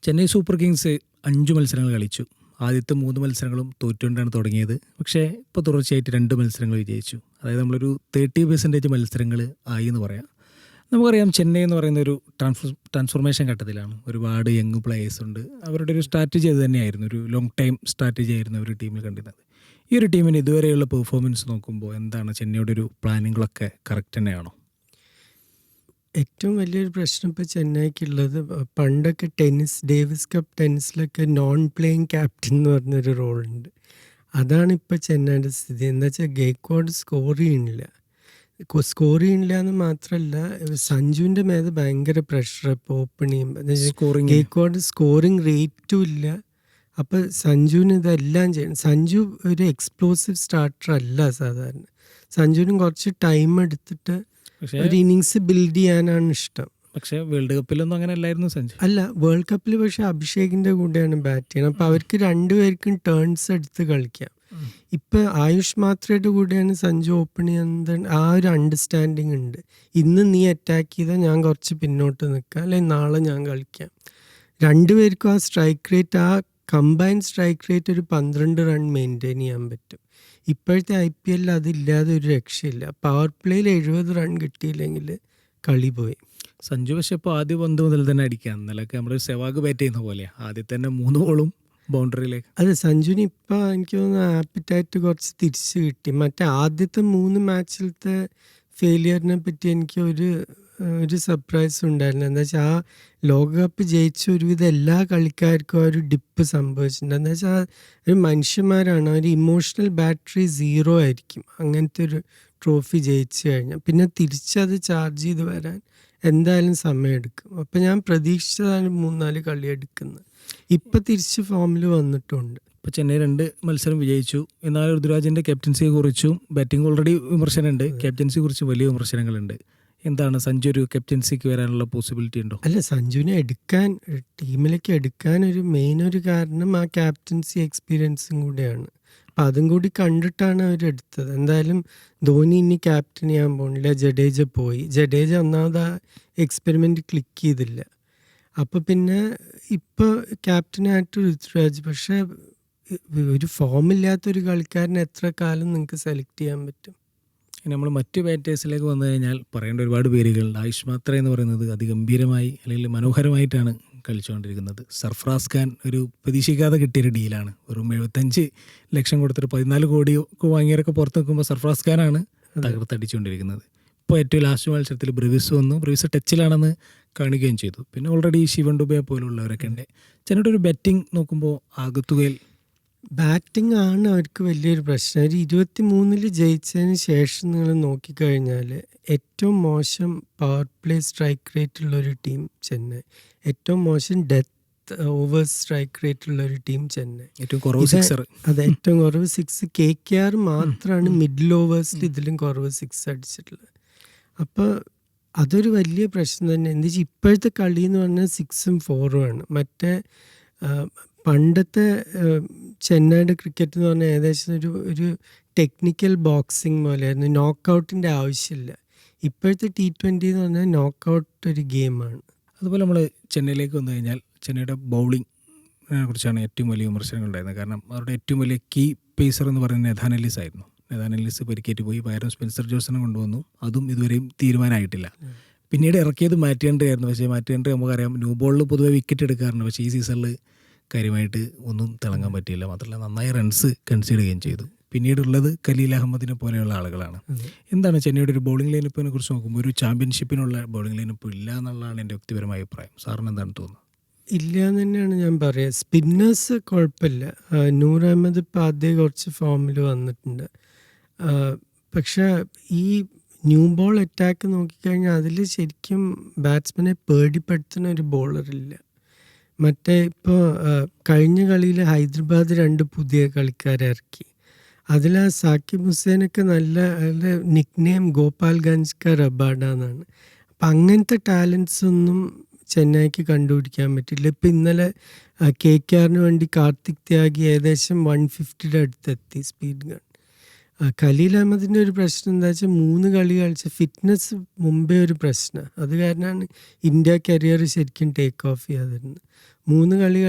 Chennai super Kings 5 മത്സരങ്ങൾ കളിച്ചു. ആദ്യത്തെ 3 മത്സരങ്ങളും തോറ്റുകൊണ്ടാണ് തുടങ്ങിയത്. പക്ഷേ ഇപ്പോൾ തുടർച്ചയായിട്ട് 2 മത്സരങ്ങൾ വിജയിച്ചു. അതായത് നമ്മളൊരു 30% മത്സരങ്ങൾ ആയി എന്ന് പറയാം. നമുക്കറിയാം ചെന്നൈ എന്ന് പറയുന്ന ഒരു ട്രാൻസ്ഫോർമേഷൻ ഘട്ടത്തിലാണ്. ഒരുപാട് യങ് പ്ലേയേഴ്സ് ഉണ്ട്. അവരുടെ ഒരു സ്ട്രാറ്റജി അത് തന്നെയായിരുന്നു. ഒരു ലോങ് ടൈം സ്ട്രാറ്റജി ആയിരുന്നു അവർ ടീമിൽ കണ്ടിരുന്നത്. ഈ ഒരു ടീമിന് ഇതുവരെയുള്ള പെർഫോമൻസ് നോക്കുമ്പോൾ എന്താണ് ചെന്നൈയുടെ ഒരു പ്ലാനിങ്ങുകളൊക്കെ കറക്റ്റ് തന്നെയാണോ? ഏറ്റവും വലിയൊരു പ്രശ്നം ഇപ്പോൾ ചെന്നൈക്കുള്ളത്, പണ്ടൊക്കെ ഡേവിസ് കപ്പ് ടെന്നീസിലൊക്കെ നോൺ പ്ലേയിങ് ക്യാപ്റ്റൻ എന്ന് പറഞ്ഞൊരു റോളുണ്ട്. അതാണ് ഇപ്പോൾ ചെന്നൈയുടെ സ്ഥിതി. എന്താ വെച്ചാൽ ഗെയ്ക്വാഡ് സ്കോർ ചെയ്യണില്ല എന്ന് മാത്രമല്ല, സഞ്ജുവിൻ്റെ മേലെ ഭയങ്കര പ്രഷർ ഇപ്പോൾ ഓപ്പൺ ചെയ്യുമ്പോൾ. ഗെയ്ക്വാഡ് സ്കോറിങ് റേറ്റും ഇല്ല. അപ്പോൾ സഞ്ജുവിന് ഇതെല്ലാം ചെയ്യണം. സഞ്ജു ഒരു എക്സ്പ്ലോസീവ് സ്റ്റാർട്ടർ അല്ല സാധാരണ. സഞ്ജുവിനും കുറച്ച് ടൈം എടുത്തിട്ട് ഒരു ഇന്നിങ്സ് ബിൽഡ് ചെയ്യാനാണ് ഇഷ്ടം. പക്ഷേ വേൾഡ് കപ്പിലൊന്നും അങ്ങനെ അല്ലായിരുന്നു സഞ്ജു. അല്ല, വേൾഡ് കപ്പിൽ പക്ഷെ അഭിഷേകിന്റെ കൂടെയാണ് ബാറ്റ് ചെയ്യണം. അപ്പോൾ അവർക്ക് രണ്ടുപേർക്കും ടേൺസ് എടുത്ത് കളിക്കാം. ഇപ്പൊ ആയുഷ് മാത്രയുടെ കൂടെയാണ് സഞ്ജു ഓപ്പൺ ചെയ്യുന്നത്. ആ ഒരു അണ്ടർസ്റ്റാൻഡിങ് ഉണ്ട്. ഇന്ന് നീ അറ്റാക്ക് ചെയ്താൽ ഞാൻ കുറച്ച് പിന്നോട്ട് നിൽക്കാം, അല്ലെങ്കിൽ നാളെ ഞാൻ കളിക്കാം. രണ്ടുപേർക്കും ആ സ്ട്രൈക്ക് റേറ്റ്, ആ കമ്പൈൻഡ് സ്ട്രൈക്ക് റേറ്റ് ഒരു 12 റൺ മെയിൻറ്റെയിൻ ചെയ്യാൻ പറ്റും. ഇപ്പോഴത്തെ IPL അതില്ലാതെ ഒരു രക്ഷയില്ല. പവർ പ്ലേയിൽ 70 റൺ കിട്ടിയില്ലെങ്കിൽ കളി പോയി. സഞ്ജു പക്ഷേ ഇപ്പോൾ ആദ്യ പന്ത് മുതൽ തന്നെ അടിക്കാം. ഇന്നലൊക്കെ നമ്മൾ സെവാഗ് ബാറ്റ് ചെയ്യുന്ന പോലെയാണ്. ആദ്യം തന്നെ 3 ബോളും ബൗണ്ടറിയിലേക്ക്. അതെ, സഞ്ജുവിന് ഇപ്പോൾ എനിക്ക് തോന്നുന്നു ആപ്പിറ്റായിട്ട് കുറച്ച് തിരിച്ച് കിട്ടി. മറ്റേ ആദ്യത്തെ 3 മാച്ചിലത്തെ ഫെയിലിയറിനെ പറ്റി എനിക്ക് ഒരു സർപ്രൈസ് ഉണ്ടായിരുന്നു. എന്താ വെച്ചാൽ ആ ലോകകപ്പ് ജയിച്ച ഒരുവിധം എല്ലാ കളിക്കാർക്കും ആ ഒരു ഡിപ്പ് സംഭവിച്ചിട്ടുണ്ട്. എന്താ വെച്ചാൽ ഒരു മനുഷ്യന്മാരാണ്, ഒരു ഇമോഷണൽ ബാറ്ററി 0 ആയിരിക്കും അങ്ങനത്തെ ഒരു ട്രോഫി ജയിച്ചു കഴിഞ്ഞാൽ. പിന്നെ തിരിച്ചത് ചാർജ് ചെയ്ത് വരാൻ എന്തായാലും സമയമെടുക്കും. അപ്പം ഞാൻ പ്രതീക്ഷിച്ചതാണ് 3-4 കളി എടുക്കുന്നത്. ഇപ്പം തിരിച്ച് ഫോമിൽ വന്നിട്ടുണ്ട്. ഇപ്പോൾ ചെന്നൈ 2 മത്സരം വിജയിച്ചു. എന്നാൽ ഋതുരാജിൻ്റെ ക്യാപ്റ്റൻസിയെ കുറിച്ചും ബാറ്റിംഗ് ഓൾറെഡി വിമർശനമുണ്ട്, ക്യാപ്റ്റൻസിയെ കുറിച്ച് വലിയ വിമർശനങ്ങളുണ്ട്. എന്താണ് സഞ്ജു ഒരു ക്യാപ്റ്റൻസിക്ക് വരാനുള്ള പോസിബിലിറ്റി ഉണ്ടോ? അല്ല, സഞ്ജുവിനെ ടീമിലേക്ക് എടുക്കാൻ ഒരു കാരണം ആ ക്യാപ്റ്റൻസി എക്സ്പീരിയൻസും കൂടെയാണ്. അപ്പം അതും കൂടി കണ്ടിട്ടാണ് അവരെടുത്തത്. എന്തായാലും ധോനി ഇനി ക്യാപ്റ്റൻ ചെയ്യാൻ പോകുന്നില്ല. ജഡേജ പോയി. ജഡേജ ഒന്നാമത് ആ എക്സ്പെരിമെൻ്റ് ക്ലിക്ക് ചെയ്തില്ല. അപ്പോൾ പിന്നെ ഇപ്പോൾ ക്യാപ്റ്റനായിട്ട് ഋതുരാജ്. പക്ഷേ ഒരു ഫോമില്ലാത്തൊരു കളിക്കാരനെ എത്ര കാലം നിങ്ങൾക്ക് സെലക്ട് ചെയ്യാൻ പറ്റും? നമ്മൾ മറ്റ് ബാറ്റേഴ്സിലേക്ക് വന്നു കഴിഞ്ഞാൽ പറയേണ്ട ഒരുപാട് പേരുകളുണ്ട്. ആയുഷ് മാത്ര എന്ന് പറയുന്നത് അതിഗംഭീരമായി അല്ലെങ്കിൽ മനോഹരമായിട്ടാണ് കളിച്ചുകൊണ്ടിരിക്കുന്നത്. സർഫറാസ് ഖാൻ ഒരു പ്രതീക്ഷിക്കാതെ കിട്ടിയൊരു ഡീലാണ്. വെറും 75 ലക്ഷം കൊടുത്തിട്ട് 14 കോടി വാങ്ങിയവരൊക്കെ പുറത്ത് നിൽക്കുമ്പോൾ സർഫറാസ് ഖാനാണ് തകർത്തടിച്ചുകൊണ്ടിരിക്കുന്നത്. ഇപ്പോൾ ഏറ്റവും ലാസ്റ്റ് മത്സരത്തിൽ ബ്രവിസ് വന്നു. ബ്രവിസ് ടച്ചിലാണെന്ന് കാണിക്കുകയും ചെയ്തു. പിന്നെ ഓൾറെഡി ശിവൻ ഡുബെ പോലുള്ളവരൊക്കെ ഉണ്ട്. ചെന്നൈയുടെ ഒരു ബാറ്റിംഗ് നോക്കുമ്പോൾ ആകത്തുകയിൽ ബാറ്റിംഗ് ആണ് അവർക്ക് വലിയൊരു പ്രശ്നം. ഒരു 23-ൽ ജയിച്ചതിന് ശേഷം നിങ്ങൾ നോക്കിക്കഴിഞ്ഞാൽ ഏറ്റവും മോശം പവർ പ്ലേ സ്ട്രൈക്ക് റേറ്റ് ഉള്ളൊരു ടീം ചെന്നൈ, ഏറ്റവും മോശം ഡെത്ത് ഓവർ സ്ട്രൈക്ക് റേറ്റ് ഉള്ളൊരു ടീം ചെന്നൈ, ഏറ്റവും കുറവ് 6. അതെ, ഏറ്റവും കുറവ് 6. KKR മാത്രമാണ് മിഡിൽ ഓവേഴ്സിൽ ഇതിലും കുറവ് 6 അടിച്ചിട്ടുള്ളത്. അപ്പോൾ അതൊരു വലിയ പ്രശ്നം തന്നെ. എന്താ വെച്ചാൽ ഇപ്പോഴത്തെ കളി എന്ന് പറഞ്ഞാൽ 6ഉം 4ഉം ആണ്. മറ്റേ പണ്ടത്തെ ചെന്നൈയുടെ ക്രിക്കറ്റ് എന്ന് പറഞ്ഞാൽ ഏകദേശം ഒരു ടെക്നിക്കൽ ബോക്സിങ് പോലെയായിരുന്നു. നോക്കൗട്ടിൻ്റെ ആവശ്യമില്ല. ഇപ്പോഴത്തെ T20 എന്ന് പറഞ്ഞാൽ നോക്കൗട്ട് ഒരു ഗെയിമാണ്. അതുപോലെ നമ്മൾ ചെന്നൈയിലേക്ക് വന്നു കഴിഞ്ഞാൽ ചെന്നൈയുടെ ബൗളിങ്ങിനെ കുറിച്ചാണ് ഏറ്റവും വലിയ വിമർശനങ്ങൾ ഉണ്ടായിരുന്നത്. കാരണം അവരുടെ ഏറ്റവും വലിയ കീ പേസർ എന്ന് പറയുന്നത് നെഥാൻ എല്ലിസ് ആയിരുന്നു. നെഥാൻ എല്ലിസ് പരിക്കേറ്റ് പോയി. പകരം സ്പെൻസർ ജോൺസനെ കൊണ്ടുവന്നു. അതും ഇതുവരെയും തീരുമാനമായിട്ടില്ല. പിന്നീട് ഇറക്കിയത് മാറ്റ് ഹെൻറി ആയിരുന്നു. പക്ഷേ മാറ്റ് ഹെൻറി നമുക്കറിയാം ന്യൂ ബോളിൽ പൊതുവെ വിക്കറ്റ് എടുക്കാറുണ്ട്. പക്ഷേ ഈ സീസണിൽ കാര്യമായിട്ട് ഒന്നും തിളങ്ങാൻ പറ്റിയില്ല. മാത്രമല്ല നന്നായി റൺസ് കൺസീഡ് ചെയ്യുകയും ചെയ്തു. പിന്നീടുള്ളത് ഖലീൽ അഹമ്മദിനെ പോലെയുള്ള ആളുകളാണ്. എന്താണ് ചെന്നൈയുടെ ഒരു ബൗളിംഗ് ലൈനപ്പിനെ കുറിച്ച് നോക്കുമ്പോൾ ഒരു ചാമ്പ്യൻഷിപ്പിനുള്ള ബൗളിംഗ് ലൈനപ്പ് ഇല്ല എന്നുള്ളതാണ് എൻ്റെ വ്യക്തിപരമായ അഭിപ്രായം. സാറിന് എന്താണ് തോന്നുന്നത്? ഇല്ല എന്ന് തന്നെയാണ് ഞാൻ പറയുക. സ്പിന്നേഴ്സ് കുഴപ്പമില്ല. നൂർ അഹമ്മദ് ഇപ്പോൾ ആദ്യം കുറച്ച് ഫോമിൽ വന്നിട്ടുണ്ട്. പക്ഷേ ഈ ന്യൂ ബോൾ അറ്റാക്ക് നോക്കിക്കഴിഞ്ഞാൽ അതിൽ ശരിക്കും ബാറ്റ്സ്മാനെ പേടിപ്പെടുത്തുന്ന ഒരു ബോളറില്ല. മറ്റേ ഇപ്പോൾ കഴിഞ്ഞ കളിയിൽ ഹൈദരാബാദ് 2 പുതിയ കളിക്കാരെ ഇറക്കി. അതിൽ ആ സാക്കിബ് ഹുസൈനൊക്കെ നല്ല നിക്നെയിം ഗോപാൽഗഞ്ച് ക റബാഡ എന്നാണ്. അപ്പം അങ്ങനത്തെ ടാലൻസ് ഒന്നും ചെന്നൈക്ക് കണ്ടുപിടിക്കാൻ പറ്റില്ല. ഇപ്പം ഇന്നലെ KKRന് വേണ്ടി കാർത്തിക് ത്യാഗി ഏകദേശം 150യുടെ അടുത്തെത്തി സ്പീഡ് ഗൺ. ഖലീൽ അഹമ്മദിൻ്റെ ഒരു പ്രശ്നം എന്താ വെച്ചാൽ 3 കളി കളിച്ച ഫിറ്റ്നസ് മുമ്പേ ഒരു പ്രശ്നം. അത് കാരണമാണ് ഇന്ത്യ കരിയർ ശരിക്കും ടേക്ക് ഓഫ് ചെയ്യാതിരുന്നത്. 3 കളി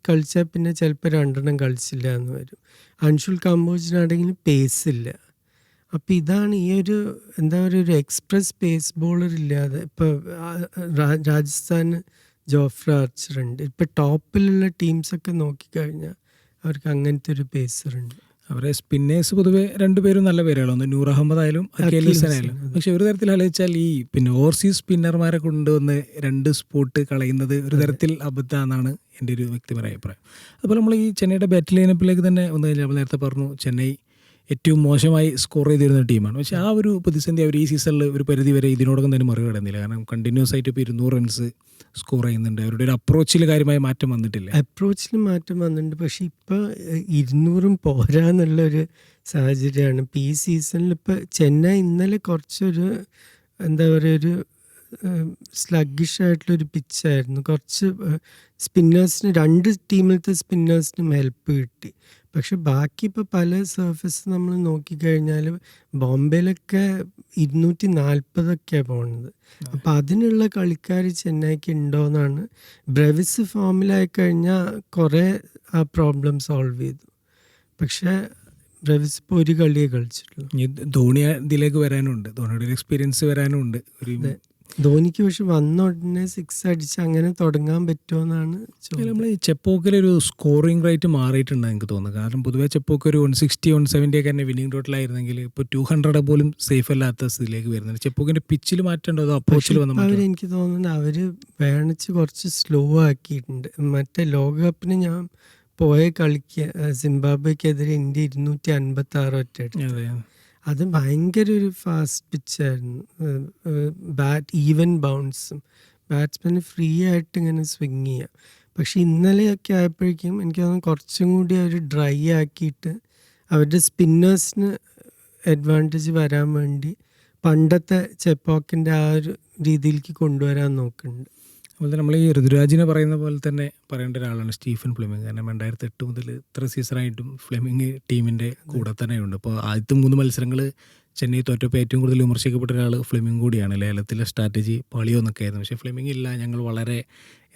കളിച്ചാൽ പിന്നെ ചിലപ്പോൾ 2 കളിച്ചില്ല എന്ന് വരും. അൻഷുൽ കമ്പോജിനാണെങ്കിലും പേസ് ഇല്ല. അപ്പം ഇതാണ് ഈ ഒരു എന്താ പറയുക, ഒരു എക്സ്പ്രസ് പേസ് ബോളർ ഇല്ലാതെ ഇപ്പോൾ രാജസ്ഥാന് ജോഫ്ര ആർച്ചർ ഉണ്ട്. ഇപ്പം ടോപ്പിലുള്ള ടീംസൊക്കെ നോക്കിക്കഴിഞ്ഞാൽ അവർക്ക് അങ്ങനത്തെ ഒരു പേസറുണ്ട്. അവരെ സ്പിന്നേഴ്സ് പൊതുവെ 2 പേരും നല്ല പേരുകളാണ്. ഒന്ന് നൂർ അഹമ്മദ് ആയാലും അഖിൽ ഹുസൈൻ ആയാലും. പക്ഷെ ഒരു തരത്തിൽ ആലോചിച്ചാൽ ഈ പിന്നെ ഓവർസീസ് സ്പിന്നർമാരെ കൊണ്ടുവന്ന് 2 സ്പോട്ട് കളയുന്നത് ഒരു തരത്തിൽ അബദ്ധമാണെന്നാണ് എൻ്റെ ഒരു വ്യക്തിപരമായ അഭിപ്രായം. അതുപോലെ നമ്മൾ ഈ ചെന്നൈയുടെ ബാറ്റ് ലൈനപ്പിലേക്ക് തന്നെ വന്നു കഴിഞ്ഞാൽ നമ്മൾ നേരത്തെ പറഞ്ഞു ചെന്നൈ ഏറ്റവും മോശമായി സ്കോർ ചെയ്തിരുന്ന ടീമാണ്. പക്ഷേ ആ ഒരു പ്രതിസന്ധി അവർ ഈ സീസണിൽ ഒരു പരിധി വരെ ഇതിനോടൊപ്പം തന്നെ മറികടന്നില്ല. കാരണം കണ്ടിന്യൂസ് ആയിട്ട് ഇപ്പോൾ 200 റൺസ് സ്കോർ ചെയ്യുന്നുണ്ട്. അവരുടെ ഒരു അപ്രോച്ചിൽ കാര്യമായ മാറ്റം വന്നിട്ടില്ല. അപ്രോച്ചിൽ മാറ്റം വന്നിട്ടുണ്ട്. പക്ഷെ ഇപ്പോൾ 200 പോരാന്നുള്ളൊരു സാഹചര്യമാണ്. ഇപ്പോൾ ഈ സീസണിൽ ഇപ്പോൾ ചെന്നൈ ഇന്നലെ കുറച്ചൊരു എന്താ പറയുക, ഒരു സ്ലഗ്ഗിഷ് ആയിട്ടുള്ളൊരു പിച്ചായിരുന്നു. കുറച്ച് സ്പിന്നേഴ്സിന് 2 ടീമിലത്തെ സ്പിന്നേഴ്സിനും ഹെൽപ്പ് കിട്ടി. പക്ഷെ ബാക്കി ഇപ്പോൾ പല സർഫസ് നമ്മൾ നോക്കിക്കഴിഞ്ഞാൽ ബോംബെയിലൊക്കെ 240 പോകുന്നത്. അപ്പം അതിനുള്ള കളിക്കാർ ചെന്നൈക്ക് ഉണ്ടോയെന്നാണ്. ബ്രെവിസ് ഫോമിലായി കഴിഞ്ഞാൽ കുറേ ആ പ്രോബ്ലം സോൾവ് ചെയ്തു. പക്ഷേ ബ്രെവിസ് ഇപ്പോൾ ഒരു കളിയേ കളിച്ചിട്ടുള്ളൂ. ധോണി ഇതിലേക്ക് വരാനുണ്ട്, ധോണിയുടെ ഒരു എക്സ്പീരിയൻസ് വരാനുണ്ട്. ഒരു ധോണിക്ക് പക്ഷെ വന്ന ഉടനെ 6 അടിച്ച് അങ്ങനെ തുടങ്ങാൻ പറ്റുമോ എന്നാണ് ചോദ്യം. നമ്മൾ ഈ ചെപ്പോക്കിലൊരു സ്കോറിംഗ് റേറ്റ് മാറിയിട്ടുണ്ട് എനിക്ക് തോന്നുന്നു. കാരണം പൊതുവേ ചെപ്പോക്ക് ഒരു 160 170 ഒക്കെ തന്നെ വിന്നിംഗ് ടോട്ടലായിരുന്നെങ്കിൽ ഇപ്പോൾ 200 പോലും സേഫ് അല്ലാത്ത സ്ഥിതിയിലേക്ക് വരുന്നുണ്ട്. ചെപ്പോക്കിൻ്റെ പിച്ചിൽ മാറ്റമുണ്ടോ അതോ അപ്രോച്ചിൽ വന്ന അവർ എനിക്ക് തോന്നുന്നത് അവർ വേണിച്ച് കുറച്ച് സ്ലോ ആക്കിയിട്ടുണ്ട്. മറ്റേ ലോകകപ്പിന് ഞാൻ പോയ കളിക്ക് സിംബാബ്വെക്കെതിരെ ഇന്ത്യ 256 ഒറ്റ. അത് ഭയങ്കര ഒരു ഫാസ്റ്റ് പിച്ചായിരുന്നു. ഈവൻ ബൗൺസും ബാറ്റ്സ്മാന് ഫ്രീ ആയിട്ട് ഇങ്ങനെ സ്വിങ് ചെയ്യാം. പക്ഷെ ഇന്നലെയൊക്കെ ആയപ്പോഴേക്കും എനിക്ക് തോന്നുന്നു കുറച്ചും കൂടി അവർ ഡ്രൈ ആക്കിയിട്ട് അവരുടെ സ്പിന്നേഴ്സിന് അഡ്വാൻറ്റേജ് വരാൻ വേണ്ടി പണ്ടത്തെ ചെപ്പോക്കിൻ്റെ ആ ഒരു രീതിയിലേക്ക് കൊണ്ടുവരാൻ നോക്കുന്നുണ്ട്. അതുപോലെ നമ്മൾ ഈ ഋതുരാജിനെ പറയുന്ന പോലെ തന്നെ പറയേണ്ട ഒരാളാണ് സ്റ്റീഫൻ ഫ്ലെമിംഗ്. കാരണം 2008 മുതൽ ഇത്ര സീസണായിട്ടും ഫ്ലെമിംഗ് ടീമിൻ്റെ കൂടെ തന്നെയുണ്ട്. ഇപ്പോൾ ആദ്യത്തെ 3 മത്സരങ്ങൾ ചെന്നൈ തോറ്റപ്പോൾ ഏറ്റവും കൂടുതൽ വിമർശിക്കപ്പെട്ട ഒരാൾ ഫ്ലെമിംഗ് കൂടിയാണ്. ലേലത്തിലെ സ്ട്രാറ്റജി പാളിയോ എന്നൊക്കെ ആയിരുന്നു. പക്ഷേ ഫ്ലെമിംഗ് ഇല്ല, ഞങ്ങൾ വളരെ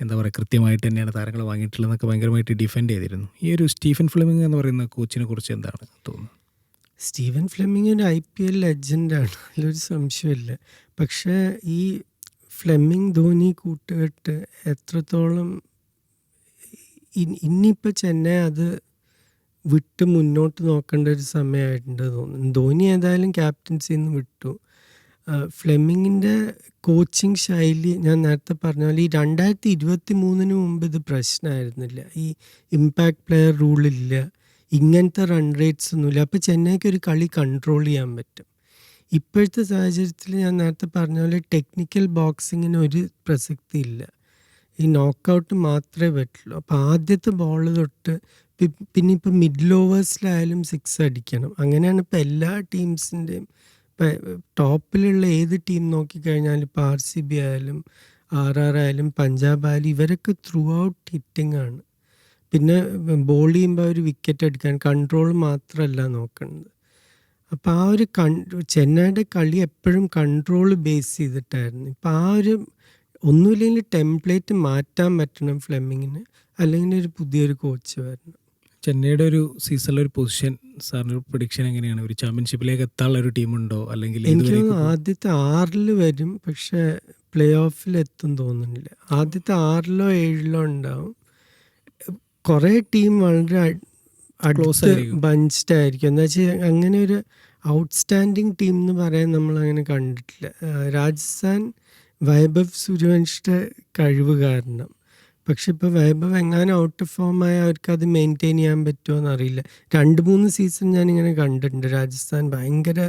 എന്താ പറയുക കൃത്യമായിട്ട് തന്നെയാണ് താരങ്ങൾ വാങ്ങിയിട്ടുള്ളതെന്നൊക്കെ ഭയങ്കരമായിട്ട് ഡിഫെൻഡ് ചെയ്തിരുന്നു. ഈ ഒരു സ്റ്റീഫൻ ഫ്ലെമിംഗ് എന്ന് പറയുന്ന കോച്ചിനെ കുറിച്ച് എന്താണ് തോന്നുന്നത്? സ്റ്റീഫൻ ഫ്ലെമിംഗ് ഒരു IPL ലെജൻഡാണ്, അതിലൊരു സംശയമില്ല. പക്ഷേ ഈ ഫ്ലെമിംഗ് ധോണി കൂട്ടുകെട്ട് എത്രത്തോളം ഇനിയിപ്പോൾ ചെന്നൈ അത് വിട്ട് മുന്നോട്ട് നോക്കേണ്ട ഒരു സമയമായിട്ടുണ്ട് തോന്നുന്നു. ധോണി ഏതായാലും ക്യാപ്റ്റൻസിയിൽ നിന്ന് വിട്ടു. ഫ്ലെമിങ്ങിൻ്റെ കോച്ചിങ് ശൈലി ഞാൻ നേരത്തെ പറഞ്ഞ പോലെ ഈ 2023 മുമ്പ് ഇത് പ്രശ്നമായിരുന്നില്ല. ഈ ഇമ്പാക്റ്റ് പ്ലെയർ റൂളില്ല, ഇങ്ങനത്തെ റൺ റേറ്റ്സ് ഒന്നുമില്ല. അപ്പോൾ ചെന്നൈക്ക് ഒരു കളി കൺട്രോൾ ചെയ്യാൻ പറ്റും. ഇപ്പോഴത്തെ സാഹചര്യത്തിൽ ഞാൻ നേരത്തെ പറഞ്ഞ പോലെ ടെക്നിക്കൽ ബോക്സിങ്ങിന് ഒരു പ്രസക്തി ഇല്ല. ഈ നോക്കൗട്ട് മാത്രമേ പറ്റുള്ളൂ. അപ്പോൾ ആദ്യത്തെ ബോൾ തൊട്ട് പിന്നെ ഇപ്പോൾ മിഡിൽ ഓവേഴ്സിലായാലും 6 അടിക്കണം. അങ്ങനെയാണ് ഇപ്പോൾ എല്ലാ ടീംസിൻ്റെയും. ഇപ്പം ടോപ്പിലുള്ള ഏത് ടീം നോക്കിക്കഴിഞ്ഞാലും ഇപ്പോൾ RCB ആയാലും RR ആയാലും പഞ്ചാബ് ആയാലും ഇവരൊക്കെ ത്രൂ ഔട്ട് ഹിറ്റിംഗ് ആണ്. പിന്നെ ബോൾ ചെയ്യുമ്പോൾ ഒരു വിക്കറ്റ് എടുക്കാൻ കൺട്രോൾ മാത്രമല്ല നോക്കുന്നത്. അപ്പോൾ ആ ഒരു ചെന്നൈയുടെ കളി എപ്പോഴും കൺട്രോൾ ബേസ് ചെയ്തിട്ടായിരുന്നു. ഇപ്പോൾ ആ ഒരു ഒന്നുമില്ലെങ്കിൽ ടെംപ്ലേറ്റ് മാറ്റാൻ പറ്റണം ഫ്ലെമിങ്ങിന്, അല്ലെങ്കിൽ ഒരു പുതിയൊരു കോച്ച് വരണം. ചെന്നൈയുടെ ഒരു സീസണിലൊരു പൊസിഷൻ സാറിൻ്റെ പ്രഡിക്ഷൻ എങ്ങനെയാണ്? ഒരു ചാമ്പ്യൻഷിപ്പിലേക്ക് എത്താനുള്ള ഒരു ടീമുണ്ടോ? അല്ലെങ്കിൽ എനിക്ക് ആദ്യത്തെ 6 വരും, പക്ഷേ പ്ലേ ഓഫിൽ എത്തും തോന്നുന്നില്ല. ആദ്യത്തെ 6 7 ഉണ്ടാവും. കുറേ ടീം വളരെ അടുത്ത് ബഞ്ച്ഡ് ആയിരിക്കും. എന്താ വെച്ചാൽ അങ്ങനെ ഒരു ഔട്ട്സ്റ്റാൻഡിങ് ടീം എന്ന് പറയാൻ നമ്മളങ്ങനെ കണ്ടിട്ടില്ല. രാജസ്ഥാൻ വൈഭവ് സൂര്യവംശിയുടെ കഴിവ് കാരണം. പക്ഷെ ഇപ്പോൾ വൈഭവ് എങ്ങാനും ഔട്ട് ഫോമായ അവർക്ക് അത് മെയിൻറ്റെയിൻ ചെയ്യാൻ പറ്റുമോ എന്നറിയില്ല. 2-3 സീസൺ ഞാനിങ്ങനെ കണ്ടിട്ടുണ്ട്. രാജസ്ഥാൻ ഭയങ്കര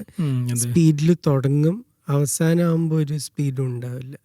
സ്പീഡിൽ തുടങ്ങും, അവസാനമാകുമ്പോൾ ഒരു സ്പീഡും ഉണ്ടാവില്ല.